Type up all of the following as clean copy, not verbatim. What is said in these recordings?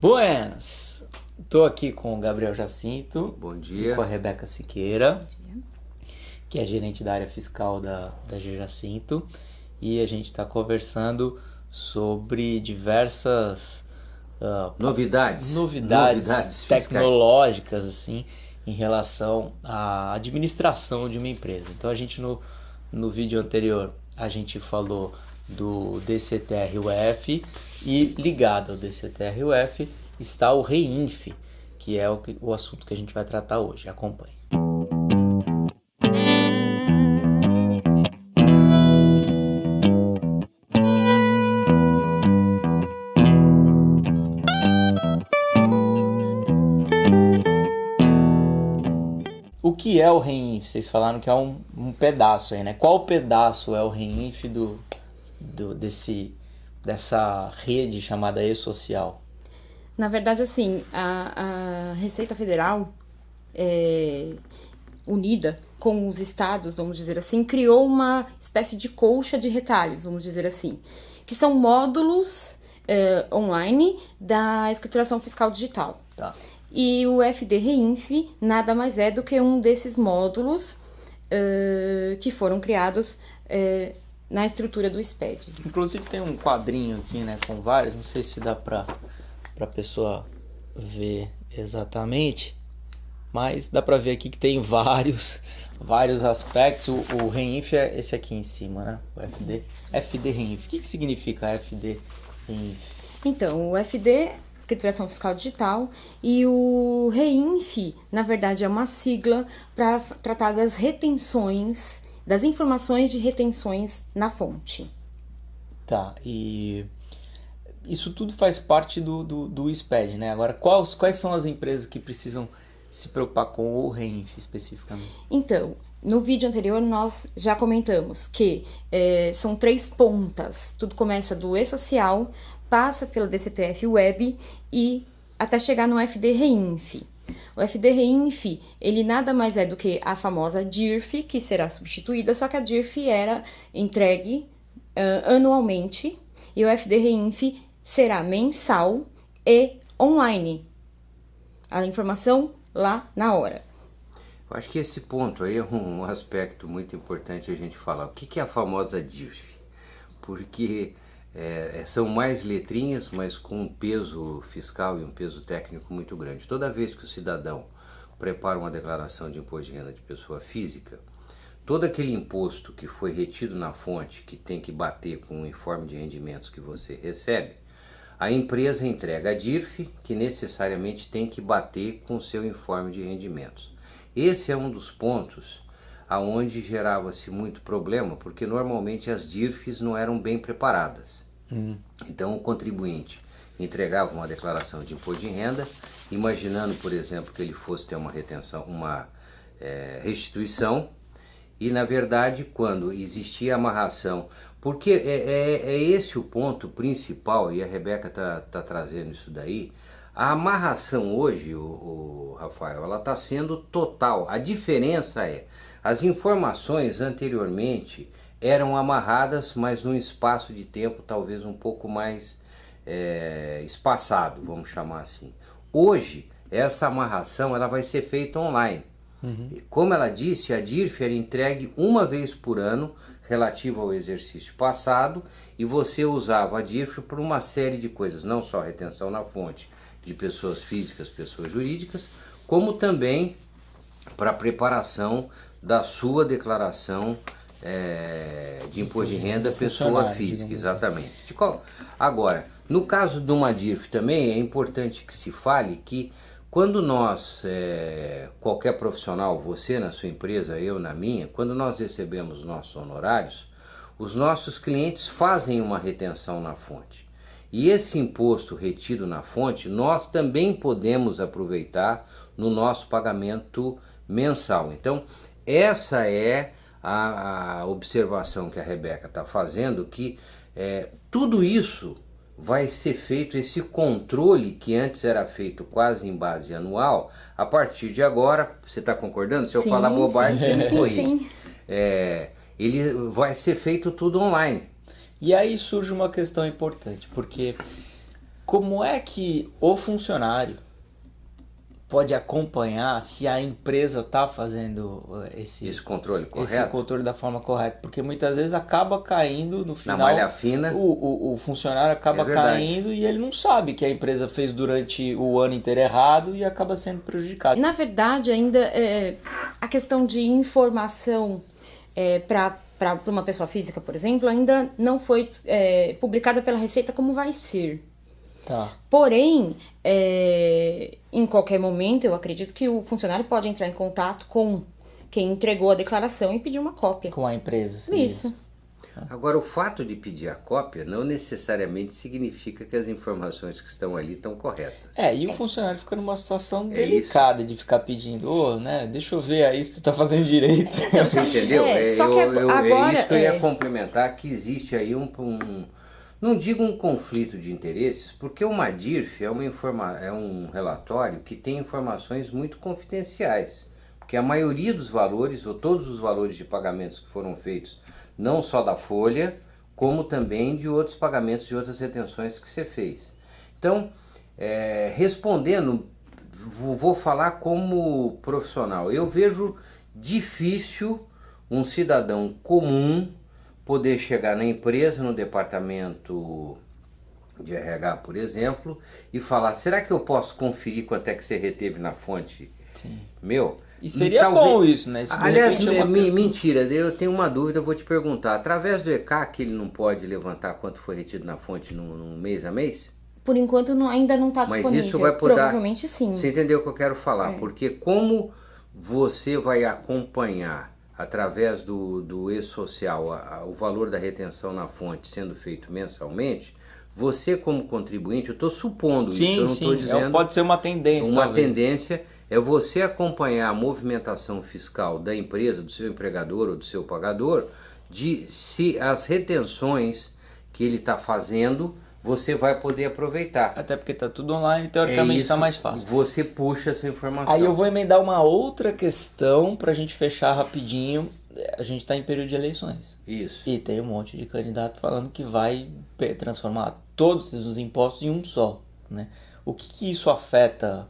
Buenas! Estou aqui com o Gabriel Jacinto. Bom E dia. com a Rebeca Siqueira, Bom dia. que é gerente da área fiscal da G Jacinto. E a gente está conversando sobre diversas Novidades fiscais. tecnológicas assim, em relação à administração de uma empresa. Então a gente no vídeo anterior a gente falou do DCTR-UF e ligado ao DCTR-UF está o REINF, que é o assunto que a gente vai tratar hoje. Acompanhe. O que é o REINF? Vocês falaram que é um pedaço aí, né? Qual pedaço é o REINF dessa rede chamada E-Social? Na verdade, assim, a Receita Federal, unida com os estados, vamos dizer assim, criou uma espécie de colcha de retalhos, vamos dizer assim, que são módulos online da escrituração fiscal digital. Tá. E o FD-REINF nada mais é do que um desses módulos que foram criados na estrutura do SPED. Inclusive tem um quadrinho aqui, né, com vários, não sei se dá pra pessoa ver exatamente, mas dá pra ver aqui que tem vários aspectos. O REINF é esse aqui em cima, né, o FD. FD-REINF. O que significa FD-REINF? Então, o FD, Escrituração Fiscal Digital, e o REINF, na verdade, é uma sigla para tratar das retenções, das informações de retenções na fonte. Tá, e isso tudo faz parte do SPED, né? Agora, quais são as empresas que precisam se preocupar com o REINF especificamente? Então, no vídeo anterior nós já comentamos que são 3 pontas. Tudo começa do E-Social, passa pela DCTF Web e até chegar no FD-REINF. O FD-REINF, ele nada mais é do que a famosa DIRF, que será substituída, só que a DIRF era entregue anualmente e o FD-REINF será mensal e online. A informação lá na hora. Eu acho que esse ponto aí é um aspecto muito importante a gente falar. O que é a famosa DIRF? Porque são mais letrinhas, mas com um peso fiscal e um peso técnico muito grande. Toda vez que o cidadão prepara uma declaração de imposto de renda de pessoa física, todo aquele imposto que foi retido na fonte, que tem que bater com o informe de rendimentos que você recebe, a empresa entrega a DIRF, que necessariamente tem que bater com o seu informe de rendimentos. Esse é um dos pontos aonde gerava-se muito problema, porque normalmente as DIRFs não eram bem preparadas. Então o contribuinte entregava uma declaração de imposto de renda, imaginando, por exemplo, que ele fosse ter uma retenção, uma restituição, e na verdade quando existia amarração, porque é esse o ponto principal, e a Rebeca tá trazendo isso daí. A amarração hoje, o Rafael, ela está sendo total. A diferença as informações anteriormente eram amarradas, mas num espaço de tempo talvez um pouco mais espaçado, vamos chamar assim. Hoje, essa amarração ela vai ser feita online. Como ela disse, a DIRF era entregue uma vez por ano, relativa ao exercício passado, e você usava a DIRF para uma série de coisas, não só retenção na fonte de pessoas físicas, pessoas jurídicas, como também para a preparação da sua declaração de imposto de renda pessoa física, exatamente. Agora, no caso de uma DIRF também é importante que se fale que quando nós, qualquer profissional, você na sua empresa, eu na minha, quando nós recebemos nossos honorários, os nossos clientes fazem uma retenção na fonte. E esse imposto retido na fonte, nós também podemos aproveitar no nosso pagamento mensal. Então, essa é a observação que a Rebeca está fazendo, que tudo isso vai ser feito, esse controle que antes era feito quase em base anual, a partir de agora, você está concordando? Se eu falar bobagem, você me corrige. Ele vai ser feito tudo online. E aí surge uma questão importante, porque como é que o funcionário pode acompanhar se a empresa está fazendo Esse controle correto? esse controle da forma correta? Porque muitas vezes acaba caindo no final. Na malha fina. O funcionário acaba É verdade. caindo e ele não sabe que a empresa fez durante o ano inteiro errado e acaba sendo prejudicado. Na verdade, ainda a questão de informação para uma pessoa física, por exemplo, ainda não foi publicada pela Receita como vai ser. Tá. Porém, em qualquer momento, eu acredito que o funcionário pode entrar em contato com quem entregou a declaração e pedir uma cópia. Com a empresa. seria Isso. Agora, o fato de pedir a cópia não necessariamente significa que as informações que estão ali estão corretas. E o funcionário fica numa situação É delicada de ficar pedindo, né, deixa eu ver aí se tu tá fazendo direito. Você entendeu? Só que agora, é isso que eu ia complementar, que existe aí não digo um conflito de interesses, porque uma DIRF é um relatório que tem informações muito confidenciais, porque a maioria dos valores, ou todos os valores de pagamentos que foram feitos, não só da folha, como também de outros pagamentos de outras retenções que você fez. Então, respondendo, vou falar como profissional. Eu vejo difícil um cidadão comum poder chegar na empresa, no departamento de RH, por exemplo, e falar, será que eu posso conferir quanto é que você reteve na fonte? Sim. Meu... E seria bom isso, né? Isso, de aliás, repente, é uma questão- mentira, eu tenho uma dúvida, eu vou te perguntar. Através do ECAC, ele não pode levantar quanto foi retido na fonte no mês a mês? Por enquanto ainda não está Mas disponível. isso vai poder... Provavelmente sim. Você entendeu o que eu quero falar? Porque como você vai acompanhar através do e-social o valor da retenção na fonte sendo feito mensalmente, você como contribuinte, eu estou supondo isso, eu não estou dizendo... pode ser uma tendência. Uma talvez. tendência é você acompanhar a movimentação fiscal da empresa, do seu empregador ou do seu pagador, de se as retenções que ele está fazendo, você vai poder aproveitar. Até porque tá tudo online, teoricamente está mais fácil. Você puxa essa informação. Aí eu vou emendar uma outra questão pra gente fechar rapidinho. A gente tá em período de eleições. Isso. E tem um monte de candidato falando que vai transformar todos os impostos em um só, né? O que isso afeta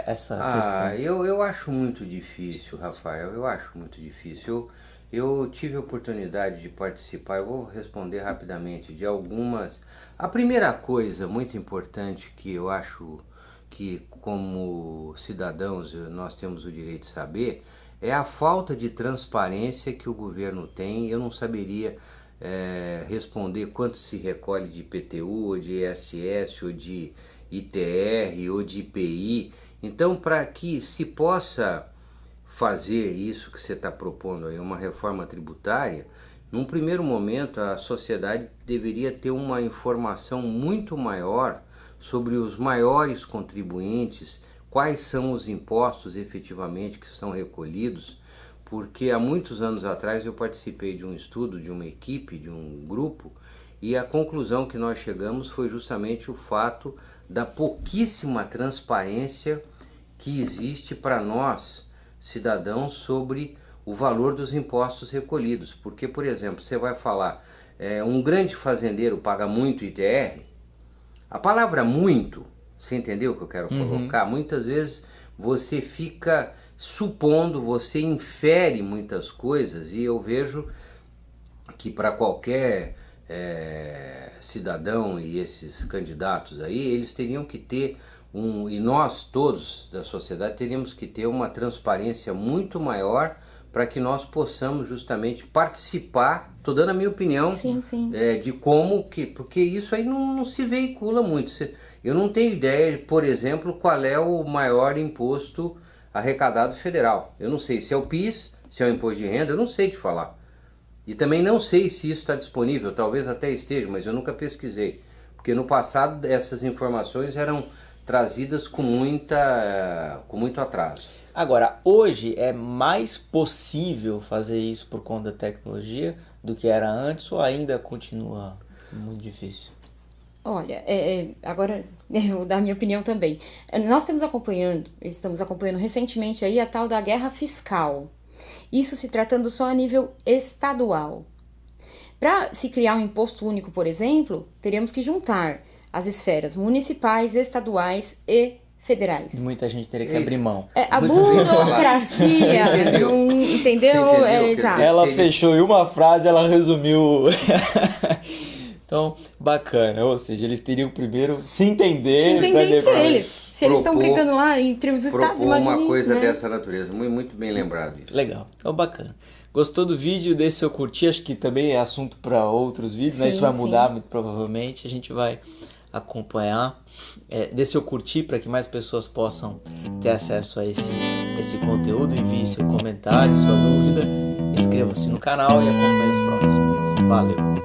essa questão? Eu acho muito difícil, Rafael. Eu acho muito difícil. Eu tive a oportunidade de participar, eu vou responder rapidamente, de algumas... A primeira coisa muito importante que eu acho que como cidadãos nós temos o direito de saber é a falta de transparência que o governo tem. Eu não saberia responder quanto se recolhe de IPTU, ou de ISS, ou de ITR, ou de IPI. Então, para que se possa fazer isso que você está propondo aí, uma reforma tributária, num primeiro momento a sociedade deveria ter uma informação muito maior sobre os maiores contribuintes, quais são os impostos efetivamente que são recolhidos, porque há muitos anos atrás eu participei de um estudo, de uma equipe, de um grupo, e a conclusão que nós chegamos foi justamente o fato da pouquíssima transparência que existe para nós, cidadãos, sobre o valor dos impostos recolhidos. Porque, por exemplo, você vai falar, um grande fazendeiro paga muito ITR, a palavra muito, você entendeu o que eu quero colocar? Muitas vezes você fica supondo, você infere muitas coisas, e eu vejo que para qualquer cidadão e esses candidatos aí, eles teriam que ter e nós todos da sociedade teríamos que ter uma transparência muito maior para que nós possamos justamente participar. Estou dando a minha opinião Sim. De como que, porque isso aí não se veicula muito. Eu não tenho ideia, por exemplo, qual é o maior imposto arrecadado federal. Eu não sei se é o PIS, se é o imposto de renda, eu não sei te falar. E também não sei se isso está disponível, talvez até esteja, mas eu nunca pesquisei. Porque no passado essas informações eram trazidas com muito atraso. Agora, hoje é mais possível fazer isso por conta da tecnologia do que era antes, ou ainda continua muito difícil? Olha, agora eu vou dar a minha opinião também. Nós estamos acompanhando recentemente aí a tal da guerra fiscal. Isso se tratando só a nível estadual. Para se criar um imposto único, por exemplo, teríamos que juntar as esferas municipais, estaduais e federais. Muita gente teria que abrir mão. A burocracia, entendeu? Exato. Ela fechou em uma frase, ela resumiu. Então, bacana. Ou seja, eles teriam primeiro se entender entre eles. Se eles estão brigando lá entre os estados, imagina. Uma coisa dessa natureza. Muito bem lembrado isso. Legal. Então, bacana. Gostou do vídeo? Dê seu curtir. Acho que também é assunto para outros vídeos, né? Isso vai mudar muito provavelmente. A gente vai acompanhar. Dê seu curtir para que mais pessoas possam ter acesso a esse conteúdo. Envie seu comentário, sua dúvida. Inscreva-se no canal e acompanhe os próximos. Valeu!